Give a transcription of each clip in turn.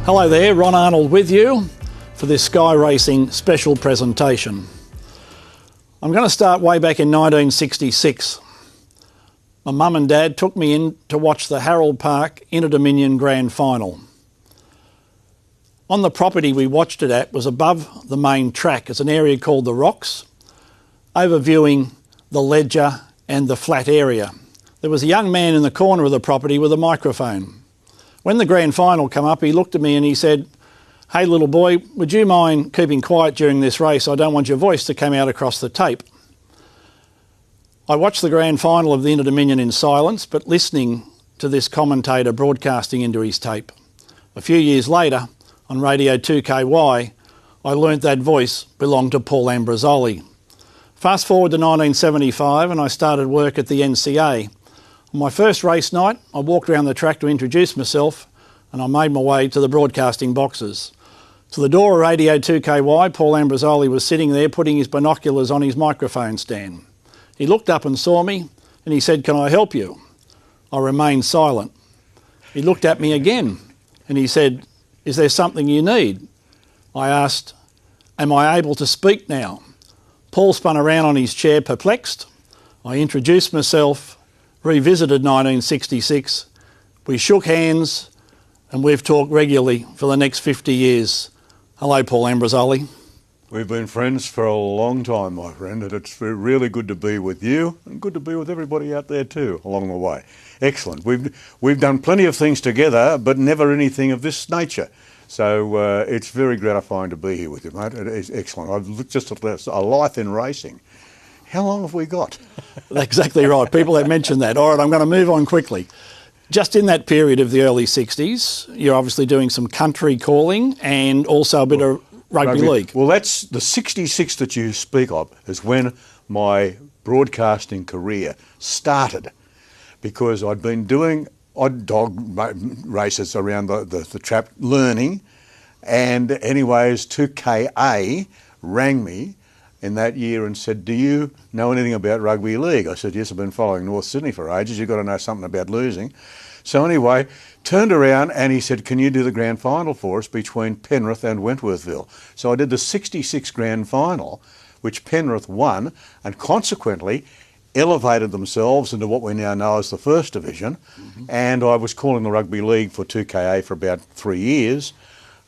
Hello there, Ron Arnold with you for this Sky Racing special presentation. I'm going to start way back in 1966. My mum and dad took me in to watch the Harold Park Inter-Dominion Grand Final. On the property we watched it at was above the main track. It's an area called the Rocks, overviewing the ledger and the flat area. There was a young man in the corner of the property with a microphone. When the grand final came up, he looked at me and he said, "Hey little boy, would you mind keeping quiet during this race? I don't want your voice to come out across the tape." I watched the grand final of the Inter-Dominion in silence, but listening to this commentator broadcasting into his tape. A few years later, on Radio 2KY, I learnt that voice belonged to Paul Ambrosoli. Fast forward to 1975 and I started work at the NCA. On my first race night, I walked around the track to introduce myself and I made my way to the broadcasting boxes. To the door of Radio 2KY, Paul Ambrosoli was sitting there putting his binoculars on his microphone stand. He looked up and saw me and he said, "Can I help you?" I remained silent. He looked at me again and he said, "Is there something you need?" I asked, "Am I able to speak now?" Paul spun around on his chair perplexed. I introduced myself, revisited 1966, we shook hands and we've talked regularly for the next 50 years. Hello, Paul Ambrosoli. We've been friends for a long time, my friend, and it's really good to be with you and good to be with everybody out there too along the way. Excellent. We've done plenty of things together, but never anything of this nature. So it's very gratifying to be here with you, mate. It is excellent. I've looked just at a life in racing. How long have we got? Exactly right. People have mentioned that. All right, I'm going to move on quickly. Just in that period of the early 60s, you're obviously doing some country calling and also a bit of rugby league. Well, that's the 66 that you speak of is when my broadcasting career started, because I'd been doing odd dog races around the trap, learning, and anyways, 2KA rang me in that year and said, "Do you know anything about rugby league?" I said, "Yes, I've been following North Sydney for ages. You've got to know something about losing." So anyway, turned around and he said, "Can you do the grand final for us between Penrith and Wentworthville?" So I did the 66 grand final, which Penrith won, and consequently elevated themselves into what we now know as the First Division. And I was calling the rugby league for 2KA for about 3 years,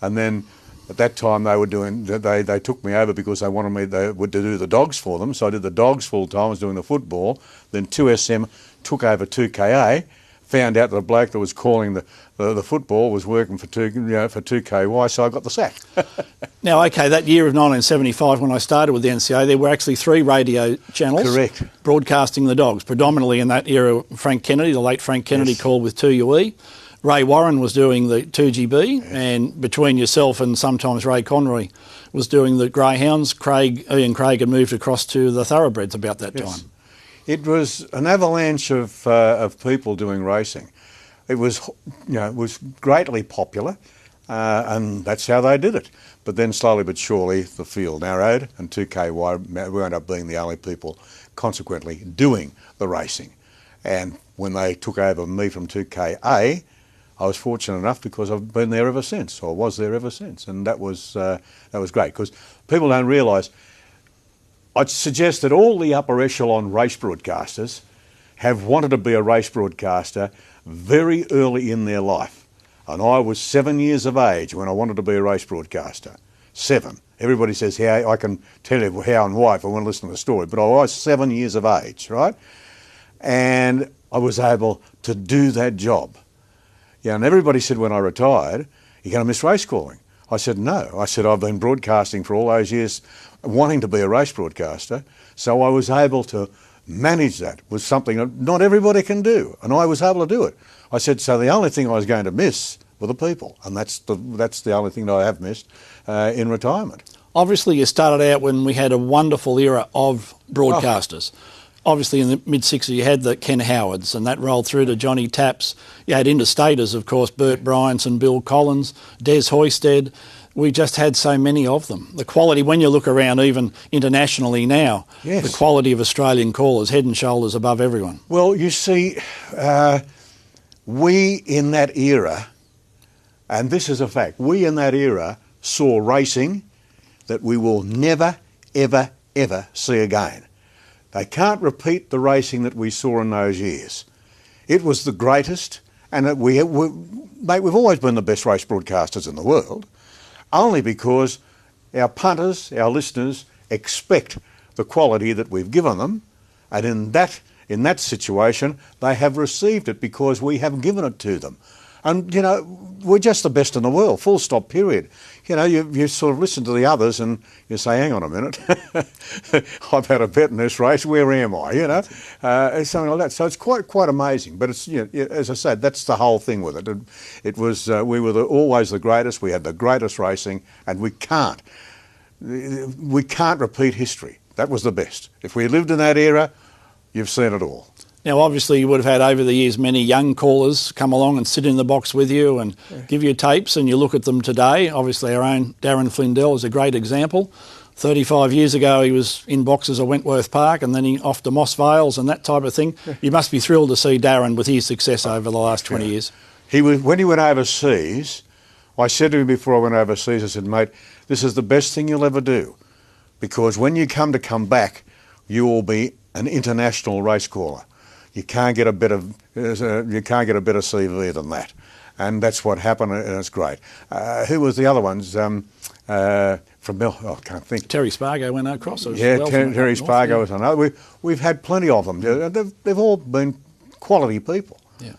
and then at that time they took me over because they wanted me to do the dogs for them. So I did the dogs full time. I was doing the football. Then 2SM took over 2KA. Found out that the bloke that was calling the football was working for 2KY, so I got the sack. Now, okay, that year of 1975 when I started with the NCA, there were actually 3 radio channels. Correct. Broadcasting the dogs, predominantly in that era. Frank Kennedy, the late Frank Kennedy, yes, called with 2UE. Ray Warren was doing the 2GB, yes, and between yourself and sometimes Ray Conroy was doing the greyhounds. Ian Craig had moved across to the thoroughbreds about that, yes, time. It was an avalanche of people doing racing. It was, it was greatly popular, and that's how they did it. But then slowly but surely the field narrowed, and 2KY wound up being the only people consequently doing the racing. And when they took over me from 2KA, I was fortunate enough because I've been there ever since, or was there ever since, and that was great, because people don't realise. I'd suggest that all the upper echelon race broadcasters have wanted to be a race broadcaster very early in their life. And I was 7 years of age when I wanted to be a race broadcaster. 7. Everybody says how, I can tell you how and why if I want to listen to the story, but I was 7 years of age, right? And I was able to do that job. Yeah, and everybody said when I retired, "You're going to miss race calling." I said, "No." I said, "I've been broadcasting for all those years wanting to be a race broadcaster, so I was able to manage that with something that not everybody can do, and I was able to do it." I said, "So the only thing I was going to miss were the people, and that's the only thing that I have missed in retirement." Obviously, you started out when we had a wonderful era of broadcasters. Oh. Obviously, in the mid-60s, you had the Ken Howards, and that rolled through to Johnny Tapps. You had interstaters, of course, Bert Bryantson, Bill Collins, Des Hoysted. We just had so many of them. The quality, when you look around even internationally now, yes, the quality of Australian callers, head and shoulders above everyone. Well, you see, we in that era And this is a fact. We in that era saw racing that we will never, ever, ever see again. They can't repeat the racing that we saw in those years. It was the greatest, and mate, we've always been the best race broadcasters in the world, only because our punters, our listeners, expect the quality that we've given them, and in that situation, they have received it because we have given it to them. And, you know, we're just the best in the world, full stop, period. You know, you sort of listen to the others and you say, hang on a minute, I've had a bet in this race, where am I, you know? It's something like that. So it's quite amazing. But it's, you know, as I said, that's the whole thing with it. It was, we were always the greatest, we had the greatest racing, and we can't repeat history. That was the best. If we lived in that era, you've seen it all. Now, obviously, you would have had over the years many young callers come along and sit in the box with you and give you tapes, and you look at them today. Obviously, our own Darren Flindell is a great example. 35 years ago, he was in boxes at Wentworth Park, and then he off to Moss Vales and that type of thing. You must be thrilled to see Darren with his success over the last 20 years. When he went overseas, I said to him before I went overseas, I said, mate, this is the best thing you'll ever do, because when you come back, you will be an international race caller. You can't get a better CV than that, and that's what happened, and it's great. Who was the other ones from Mel? Oh, I can't think. Terry Spargo went across. Yeah, well Terry Spargo was another. We've had plenty of them. They've all been quality people. Yeah.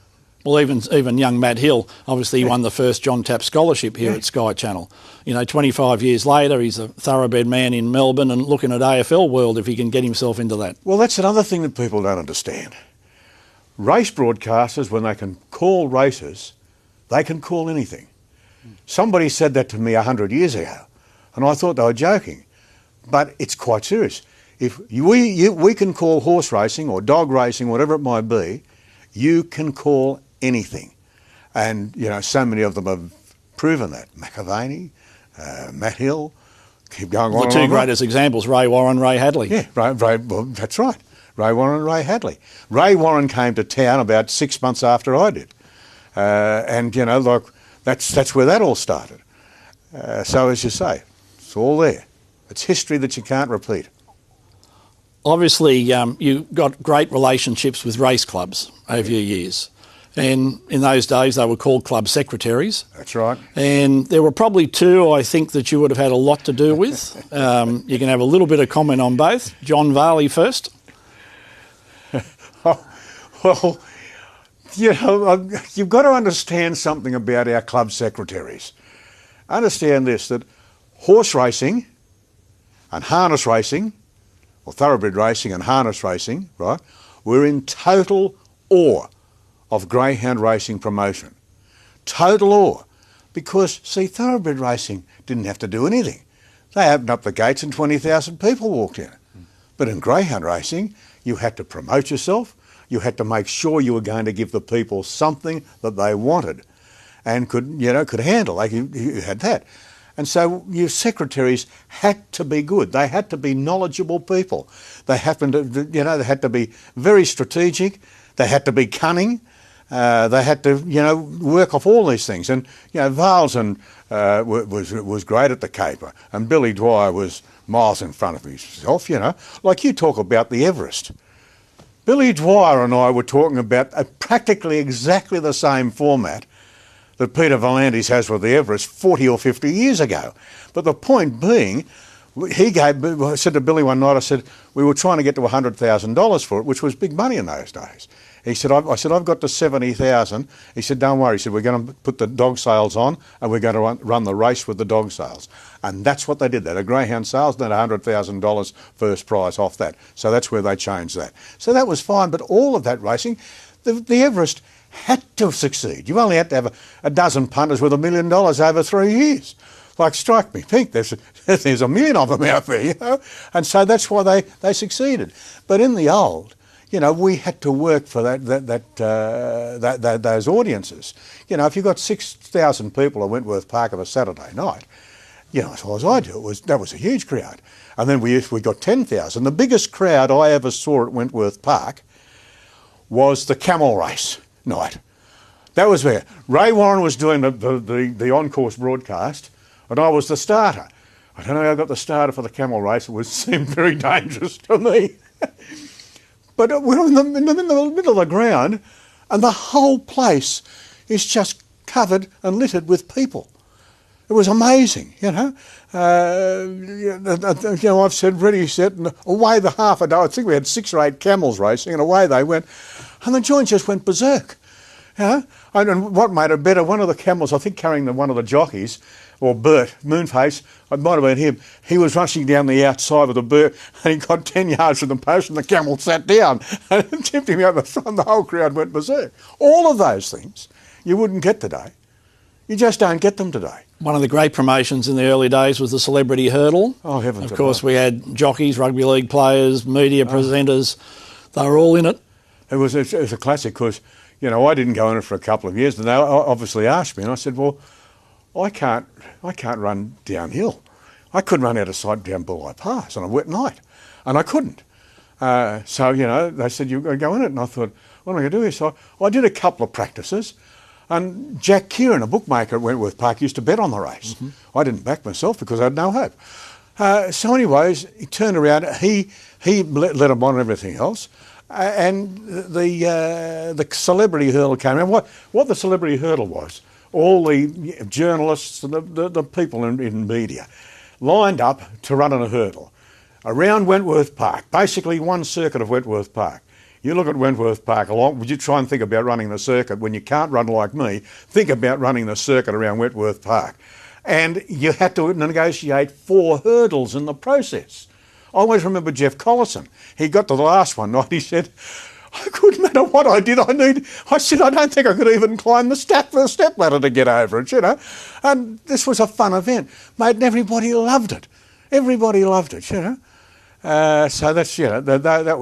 Well, even young Matt Hill, obviously he won the first John Tapp scholarship here at Sky Channel. You know, 25 years later, he's a thoroughbred man in Melbourne and looking at AFL world if he can get himself into that. Well, that's another thing that people don't understand. Race broadcasters, when they can call races, they can call anything. Somebody said that to me 100 years ago, and I thought they were joking, but it's quite serious. If we can call horse racing or dog racing, whatever it might be, you can call anything. And, you know, so many of them have proven that. McAvaney, Matt Hill, keep going on. The two greatest examples, Ray Warren, Ray Hadley. Yeah, Ray, well, that's right. Ray Warren and Ray Hadley. Ray Warren came to town about 6 months after I did. And, you know, like, that's where that all started. So, as you say, it's all there. It's history that you can't repeat. Obviously, you got great relationships with race clubs over your years. And in those days, they were called club secretaries. That's right. And there were probably two, I think, that you would have had a lot to do with. You can have a little bit of comment on both. John Varley first. Well, you know, you've got to understand something about our club secretaries. Understand this, that horse racing and harness racing, or thoroughbred racing and harness racing, right, we're in total awe of greyhound racing promotion. Total awe. Because, see, thoroughbred racing didn't have to do anything. They opened up the gates and 20,000 people walked in. But in greyhound racing, you had to promote yourself. You had to make sure you were going to give the people something that they wanted and could handle. Like you had that. And so your secretaries had to be good. They had to be knowledgeable people. They happened to, they had to be very strategic. They had to be cunning. They had to, work off all these things. And, Valesen was great at the caper, and Billy Dwyer was miles in front of himself, Like you talk about the Everest. Billy Dwyer and I were talking about practically exactly the same format that Peter Volandis has with the Everest 40 or 50 years ago. But the point being, I said to Billy one night, I said, we were trying to get to $100,000 for it, which was big money in those days. He said, I said, I've got to 70,000. He said, don't worry. He said, we're going to put the dog sales on and we're going to run the race with the dog sales. And that's what they did. They had a greyhound sales, then $100,000 first prize off that. So that's where they changed that. So that was fine. But all of that racing, the Everest had to succeed. You only had to have a dozen punters with $1 million over 3 years. Like, strike me pink, there's a million of them out there, And so that's why they succeeded. But in the old, we had to work for those audiences. If you got 6,000 people at Wentworth Park on a Saturday night, as far as I do, that was a huge crowd. And then we got 10,000. The biggest crowd I ever saw at Wentworth Park was the camel race night. That was where Ray Warren was doing the on-course broadcast, and I was the starter. I don't know how I got the starter for the camel race. It seemed very dangerous to me. But we're in the middle of the ground, and the whole place is just covered and littered with people. It was amazing, you know. I've said ready, set, and away the half a day. I think we had 6 or 8 camels racing, and away they went. And the joint just went berserk. You know? And what made it better, one of the camels, I think carrying one of the jockeys, or Bert, Moonface, it might have been him, he was rushing down the outside with the Bert, and he got 10 yards from the post, and the camel sat down and tipped him out the front, and the whole crowd went berserk. All of those things you wouldn't get today. You just don't get them today. One of the great promotions in the early days was the celebrity hurdle. Oh, heavens. Of course, we had jockeys, rugby league players, media presenters. They were all in it. It was a classic because, you know, I didn't go in it for a couple of years, and they obviously asked me, and I said, well, I can't run downhill. I couldn't run out of sight down Bulli Pass on a wet night, and I couldn't. So, you know, they said, you've got to go in it, and I thought, what am I going to do here? So I did a couple of practices, and Jack Kieran, a bookmaker at Wentworth Park, used to bet on the race. I didn't back myself because I had no hope. So anyways, he turned around, he let him on and everything else, and the celebrity hurdle came around. What the celebrity hurdle was, all the journalists and the people in media lined up to run on a hurdle around Wentworth Park, basically one circuit of Wentworth Park. You look at Wentworth Park along, would you try and think about running the circuit when you can't run like me? Think about running the circuit around Wentworth Park. And you had to negotiate 4 hurdles in the process. I always remember Jeff Collison. He got to the last one night, he said, it couldn't matter what I did, I said, I don't think I could even climb the step ladder to get over it, you know. And this was a fun event, mate, and everybody loved it. Everybody loved it, you know. So that's, you know, that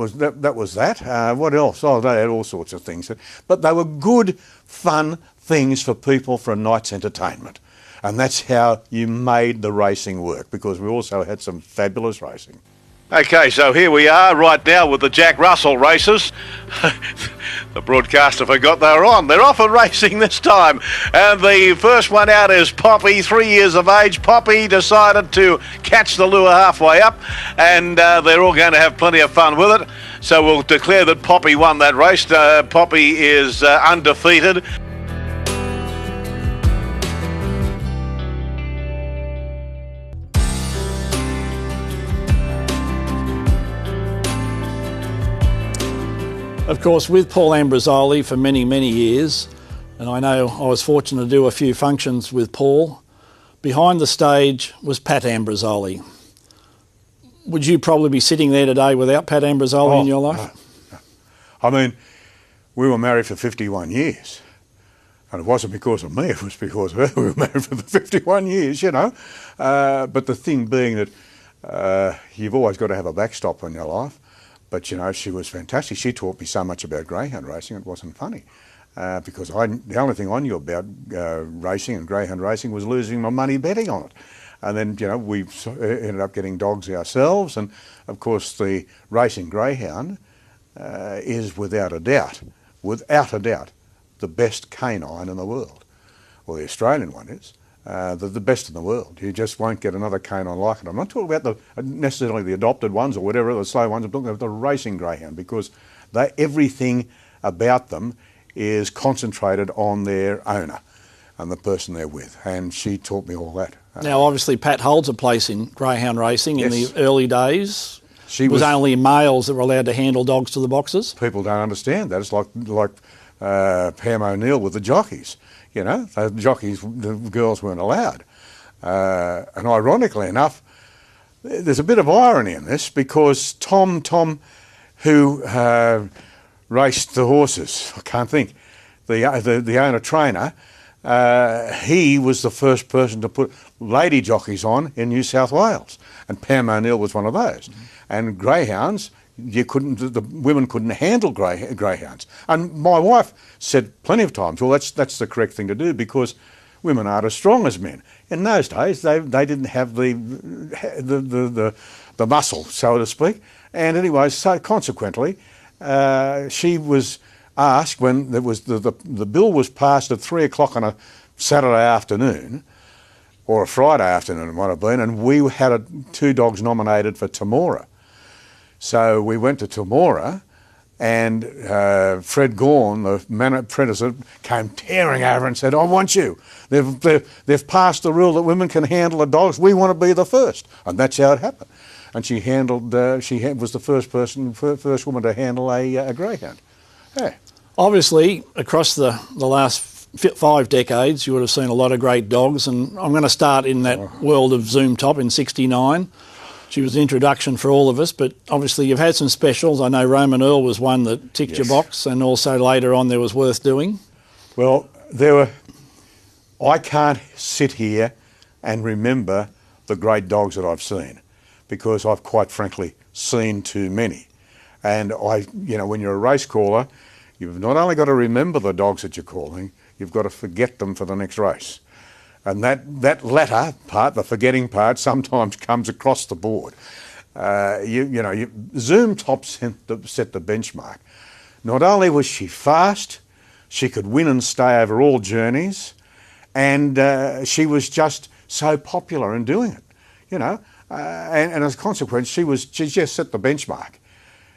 was that. What else? Oh, they had all sorts of things. But they were good, fun things for people for a night's entertainment. And that's how you made the racing work, because we also had some fabulous racing. Okay, so here we are right now with the Jack Russell races. The broadcaster forgot they were on. They're off and racing this time. And the first one out is Poppy, 3 years of age. Poppy decided to catch the lure halfway up, and they're all going to have plenty of fun with it. So we'll declare that Poppy won that race. Poppy is undefeated. Of course, with Paul Ambrosoli for many, many years, and I know I was fortunate to do a few functions with Paul, behind the stage was Pat Ambrosoli. Would you probably be sitting there today without Pat Ambrosoli in your life? No. I mean, we were married for 51 years. And it wasn't because of me, it was because of her. We were married for the 51 years, you know. But the thing being that you've always got to have a backstop in your life. But, you know, she was fantastic. She taught me so much about greyhound racing, it wasn't funny. Because the only thing I knew about racing and greyhound racing was losing my money betting on it. And then, you know, we ended up getting dogs ourselves. And, of course, the racing greyhound is without a doubt, the best canine in the world. Well, the Australian one is. The best in the world. You just won't get another canine like it. I'm not talking about necessarily the adopted ones or whatever, the slow ones. I'm talking about the racing greyhound, because everything about them is concentrated on their owner and the person they're with. And she taught me all that. Now, obviously, Pat holds a place in greyhound racing. Yes. In the early days. It was only males that were allowed to handle dogs to the boxes. People don't understand that. It's like Pam O'Neill with the jockeys. You know, the jockeys, the girls weren't allowed. And ironically enough, there's a bit of irony in this, because Tom, who raced the horses, I can't think, the owner-trainer, he was the first person to put lady jockeys on in New South Wales. And Pam O'Neill was one of those. And greyhounds, the women couldn't handle greyhounds. And my wife said plenty of times, well, that's the correct thing to do, because women aren't as strong as men. In those days, they didn't have the muscle, so to speak. And anyway, so consequently, she was asked when there was the bill was passed at 3 o'clock on a Saturday afternoon, or a Friday afternoon it might have been, and we had 2 dogs nominated for Temora. So we went to Temora, and Fred Gorn, the apprentice, came tearing over and said, "I want you. They've passed the rule that women can handle the dogs. We want to be the first." And that's how it happened. And she was the first woman to handle a greyhound. Yeah. Obviously, across the last 5 decades, you would have seen a lot of great dogs, and I'm going to start in that world of Zoom Top in '69. She was the introduction for all of us, but obviously you've had some specials. I know Roman Earl was one that ticked your box, and also later on there was Worth Doing. Well, I can't sit here and remember the great dogs that I've seen, because I've quite frankly seen too many. And when you're a race caller, you've not only got to remember the dogs that you're calling, you've got to forget them for the next race. And that latter part, the forgetting part, sometimes comes across the board. Zoom Top set the benchmark. Not only was she fast, she could win and stay over all journeys, and she was just so popular in doing it, and as a consequence, she just set the benchmark.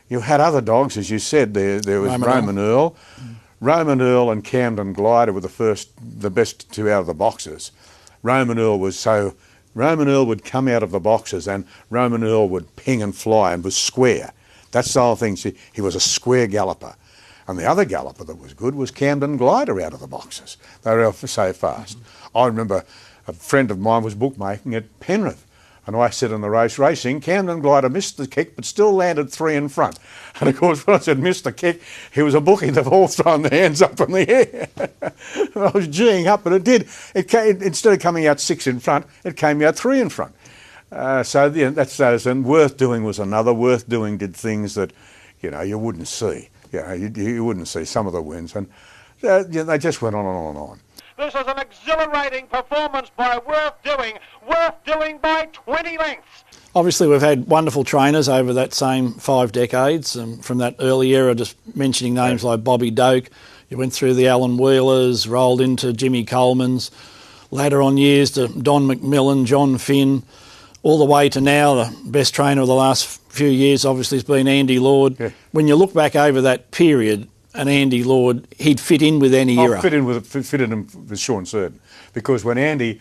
You had other dogs, as you said. There was Roman Earl. Roman Earl and Camden Glider were the best 2 out of the boxes. Roman Earl would come out of the boxes, and Roman Earl would ping and fly and was square. That's the whole thing. He was a square galloper. And the other galloper that was good was Camden Glider out of the boxes. They were so fast. I remember a friend of mine was bookmaking at Penrith, and I said in the racing, Camden Glider missed the kick but still landed 3 in front. And of course, when I said missed the kick, he was a bookie. They've all thrown their hands up in the air. And I was geeing up, but it did. Instead of coming out 6 in front, it came out 3 in front. That's those. And Worth Doing was another. Worth Doing did things that, you wouldn't see. You wouldn't see some of the wins. And they just went on and on and on. This is an exhilarating performance by Worth Doing by 20 lengths. Obviously, we've had wonderful trainers over that same 5 decades, from that early era, just mentioning names like Bobby Doak. You went through the Alan Wheelers, rolled into Jimmy Coleman's, later on years to Don McMillan, John Finn, all the way to now. The best trainer of the last few years obviously has been Andy Lord. Yeah. When you look back over that period, and Andy Lord, he'd fit in with any era. Fit in with Sean Certain, because when the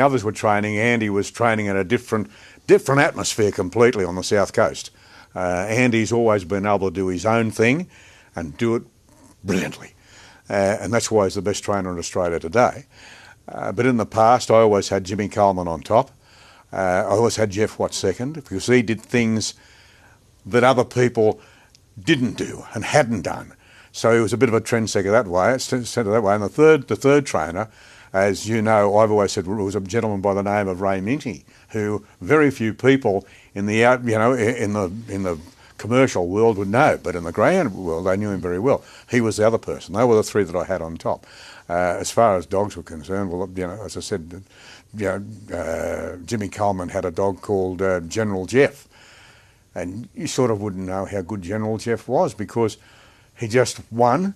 others were training, Andy was training in a different atmosphere completely on the south coast. Andy's always been able to do his own thing and do it brilliantly, and that's why he's the best trainer in Australia today. But in the past, I always had Jimmy Coleman on top. I always had Jeff Watt second, because he did things that other people didn't do and hadn't done. So he was a bit of a trendsetter that way. And the third trainer, as you know, I've always said, was a gentleman by the name of Ray Minty, who very few people in the commercial world would know, but in the greyhound world they knew him very well. He was the other person. They were the 3 that I had on top. As far as dogs were concerned, well, as I said, Jimmy Coleman had a dog called General Jeff, and you sort of wouldn't know how good General Jeff was, because he just won,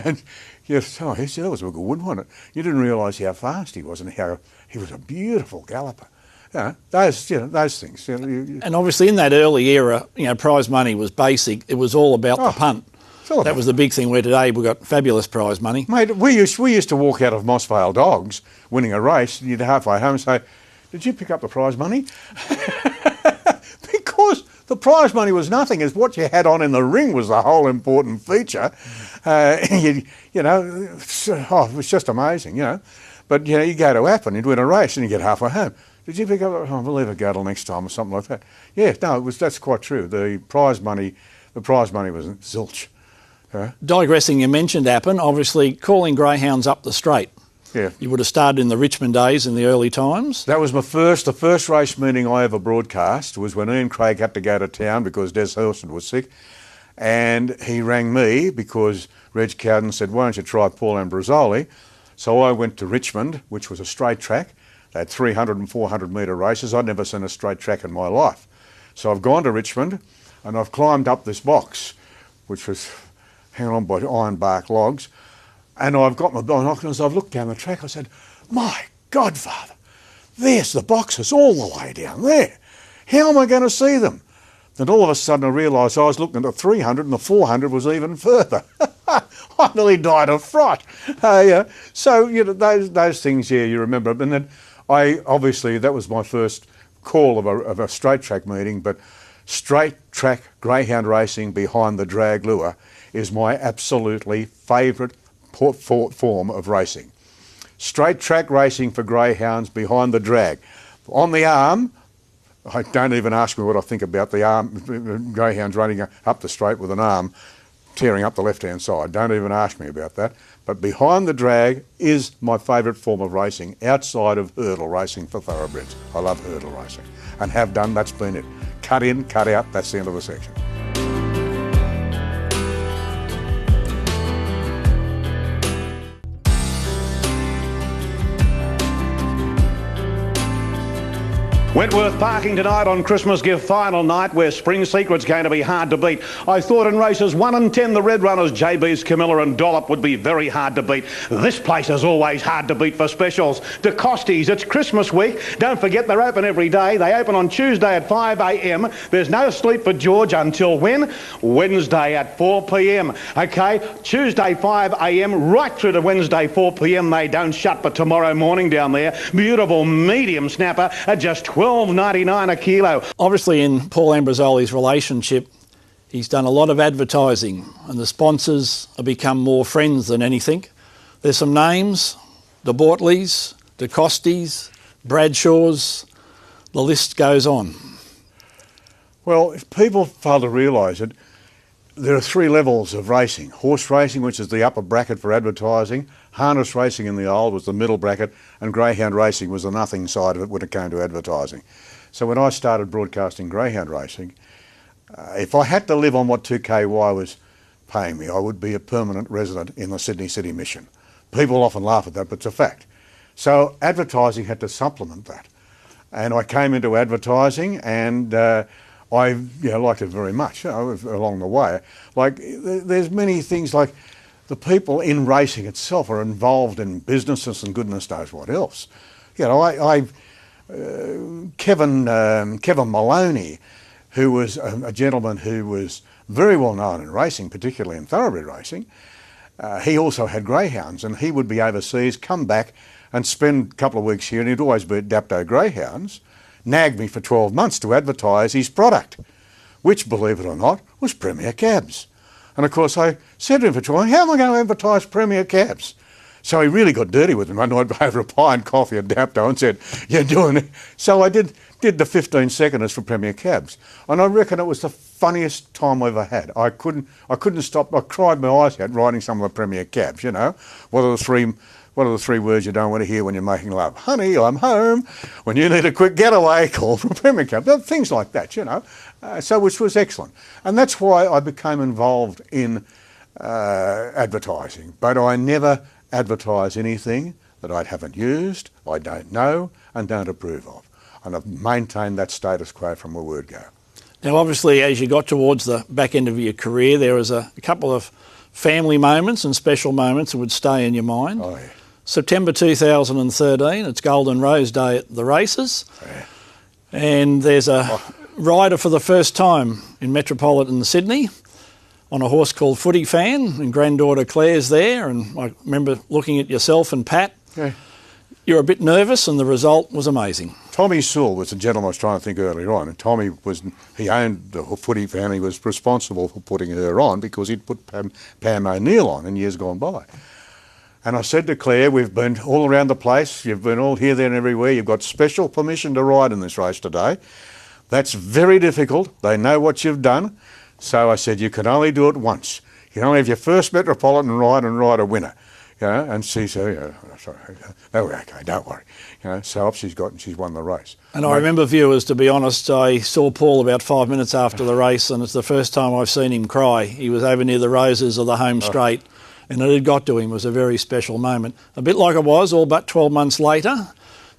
and that was a good one, wasn't it? You didn't realise how fast he was and how he was a beautiful galloper. Those things. And obviously in that early era, prize money was basic. It was all about the punt. That was the big thing, where today we've got fabulous prize money. Mate, we used to walk out of Mossvale Dogs winning a race, and you'd halfway home and say, "Did you pick up the prize money?" Because the prize money was nothing, as what you had on in the ring was the whole important feature. It was just amazing, But, you go to Appin, you'd win a race and you get halfway home. Did you pick up, we'll leave a Gadel next time or something like that? Yeah, no, that's quite true. The prize money was zilch. Digressing, you mentioned Appin, obviously calling greyhounds up the straight. Yeah. You would have started in the Richmond days in the early times. That was the first race meeting I ever broadcast was when Ian Craig had to go to town because Des Hurston was sick. And he rang me because Reg Cowden said, "Why don't you try Paul Ambrosoli?" So I went to Richmond, which was a straight track. They had 300 and 400 metre races. I'd never seen a straight track in my life. So I've gone to Richmond and I've climbed up this box, which was hanging on by iron bark logs. And I've got my binoculars, I've looked down the track, I said, my God, Father, there's the boxes all the way down there. How am I going to see them? Then all of a sudden I realised I was looking at the 300 and the 400 was even further. I nearly died of fright. So, you know, those things, yeah, you remember. And then that was my first call of a straight track meeting, but straight track greyhound racing behind the drag lure is my absolutely favourite form of racing. Straight track racing for greyhounds behind the drag. On the arm, don't even ask me what I think about the arm, greyhounds running up the straight with an arm, tearing up the left-hand side. Don't even ask me about that. But behind the drag is my favourite form of racing outside of hurdle racing for thoroughbreds. I love hurdle racing and have done, that's been it. Cut in, cut out, that's the end of the section. Wentworth parking tonight on Christmas Gift final night, where Spring Secret's going to be hard to beat. I thought in races 1 and 10 the Red Runners, JB's Camilla and Dollop would be very hard to beat. This place is always hard to beat for specials. De Costi's, it's Christmas week. Don't forget they're open every day. They open on Tuesday at 5 a.m. There's no sleep for George until when? Wednesday at 4 p.m. Okay, Tuesday 5 a.m. right through to Wednesday 4 p.m. They don't shut for tomorrow morning down there. Beautiful medium snapper at just $12.99 a kilo. Obviously, in Paul Ambrosoli's relationship, he's done a lot of advertising, and the sponsors have become more friends than anything. There's some names: the Bortleys, De Costis, Bradshaws, the list goes on. Well, if people fail to realise it, there are 3 levels of racing. Horse racing, which is the upper bracket for advertising, harness racing in the old was the middle bracket, and greyhound racing was the nothing side of it when it came to advertising. So when I started broadcasting greyhound racing, if I had to live on what 2KY was paying me, I would be a permanent resident in the Sydney City Mission. People often laugh at that, but it's a fact. So advertising had to supplement that. And I came into advertising, and I liked it very much along the way. Like, there's many things, like the people in racing itself are involved in businesses and goodness knows what else. You know, Kevin Maloney, who was a gentleman who was very well known in racing, particularly in thoroughbred racing, he also had greyhounds, and he would be overseas, come back and spend a couple of weeks here, and he'd always be at Dapto Greyhounds, nagged me for 12 months to advertise his product, which, believe it or not, was Premier Cabs. And of course I said to him for 12 months, how am I going to advertise Premier Cabs? So he really got dirty with me one night over a pie and coffee at Dapto and said, you're doing it. So I did the 15 seconders for Premier Cabs. And I reckon it was the funniest time I ever had. I couldn't stop. I cried my eyes out writing some of the Premier Cabs, you know. What are the 3 words you don't want to hear when you're making love? Honey, I'm home. When you need a quick getaway, call from Premier Cabs. Things like that, you know. Which was excellent. And that's why I became involved in advertising. But I never advertise anything that I haven't used, I don't know, and don't approve of. And I've maintained that status quo from the word go. Now, obviously, as you got towards the back end of your career, there was a couple of family moments and special moments that would stay in your mind. Oh, yeah. September 2013, it's Golden Rose Day at the races. Yeah. And there's a rider for the first time in metropolitan Sydney on a horse called Footy Fan, and granddaughter Claire's there, and I remember looking at yourself and Pat. Yeah. You were a bit nervous, and the result was amazing. Tommy Sewell was the gentleman I was trying to think earlier on, and Tommy he owned the Footy Fan. He was responsible for putting her on because he'd put Pam O'Neill on in years gone by. And I said to Claire, we've been all around the place, you've been all here, there and everywhere, you've got special permission to ride in this race today. That's very difficult, they know what you've done. So I said, you can only do it once. You can only have your first metropolitan ride and ride a winner. You know, and she said, sorry, oh, okay, don't worry. You know, so off she's got and she's won the race. And I remember, viewers, to be honest, I saw Paul about 5 minutes after the race, and it's the first time I've seen him cry. He was over near the roses of the home straight, and it had got to him. It was a very special moment. A bit like it was all but 12 months later,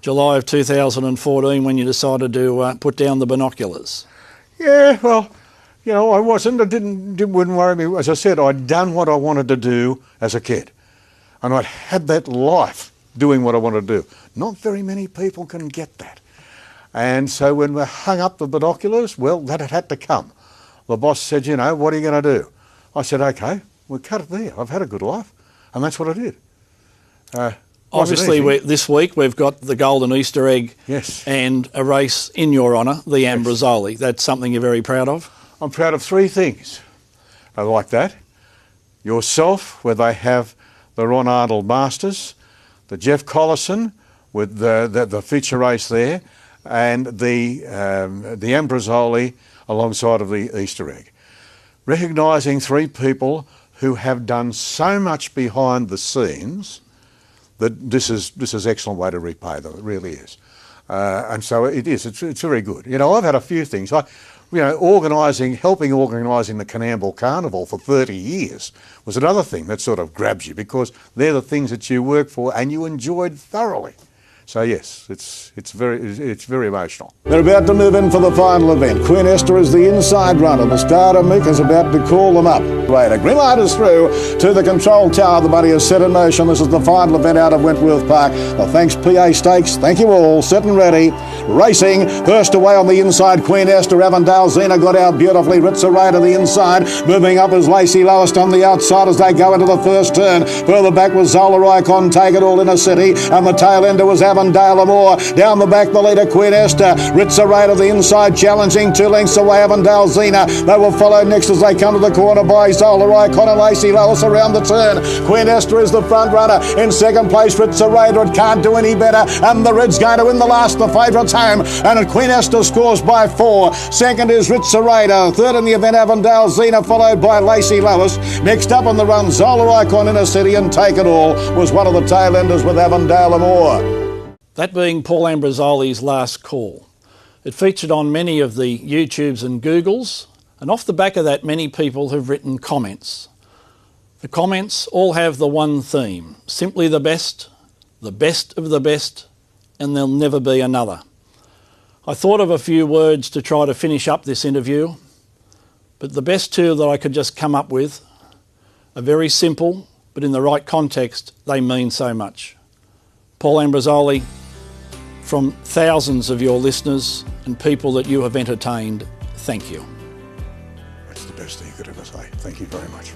July of 2014, when you decided to put down the binoculars. Yeah, well, You know, I wasn't. Wouldn't worry me. As I said, I'd done what I wanted to do as a kid, and I'd had that life doing what I wanted to do. Not very many people can get that. And so when we hung up the binoculars, well, that had to come. The boss said, you know, what are you going to do? I said, okay, we'll cut it there. I've had a good life, and that's what I did. Obviously, this week we've got the Golden Easter Egg, yes, and a race in your honour, the Ambrosoli. That's something you're very proud of? I'm proud of three things. I like that. Yourself, where they have the Ron Arnold Masters, the Jeff Collison with the feature race there, and the Ambrosoli alongside of the Easter Egg. Recognising three people who have done so much behind the scenes that this is an excellent way to repay them. It really is. And so it is. It's very good. You know, I've had a few things. Helping organising the Canamble Carnival for 30 years was another thing that sort of grabs you, because they're the things that you work for and you enjoyed thoroughly. So yes, it's very emotional. They're about to move in for the final event. Queen Esther is the inside runner. The starter Mick is about to call them up. Right, a green light is through to the control tower. The buddy is set in motion. This is the final event out of Wentworth Park. The Thanks PA Stakes. Thank you all. Set and ready. Racing. First away on the inside, Queen Esther. Avondale Zena got out beautifully. Ritza Ray to the inside. Moving up is Lacey Lowest on the outside as they go into the first turn. Further back was Zola Icon. Take it all in a city. And the tail ender was Avondale Amore. Down the back, the leader, Queen Esther. Ritza Ray to the inside, challenging 2 lengths away, Avondale Zena. They will follow next as they come to the corner by Zola Icon and Lacey Lois around the turn. Queen Esther is the front runner. In second place, Ritza Ray. It can't do any better. And the Red's going to win the last. The favourites home. And Queen Esther scores by 4. Second is Ritza Ray. Third in the event, Avondale Zena, followed by Lacey Lois. Next up on the run, Zola Icon in a city, and Take It All was one of the tail enders with Avondale Amore. That being Paul Ambrosoli's last call. It featured on many of the YouTubes and Googles, and off the back of that many people have written comments. The comments all have the one theme: simply the best of the best, and there'll never be another. I thought of a few words to try to finish up this interview, but the best two that I could just come up with are very simple, but in the right context they mean so much. Paul Ambrosoli, from thousands of your listeners and people that you have entertained, thank you. That's the best thing you could ever say. Thank you very much.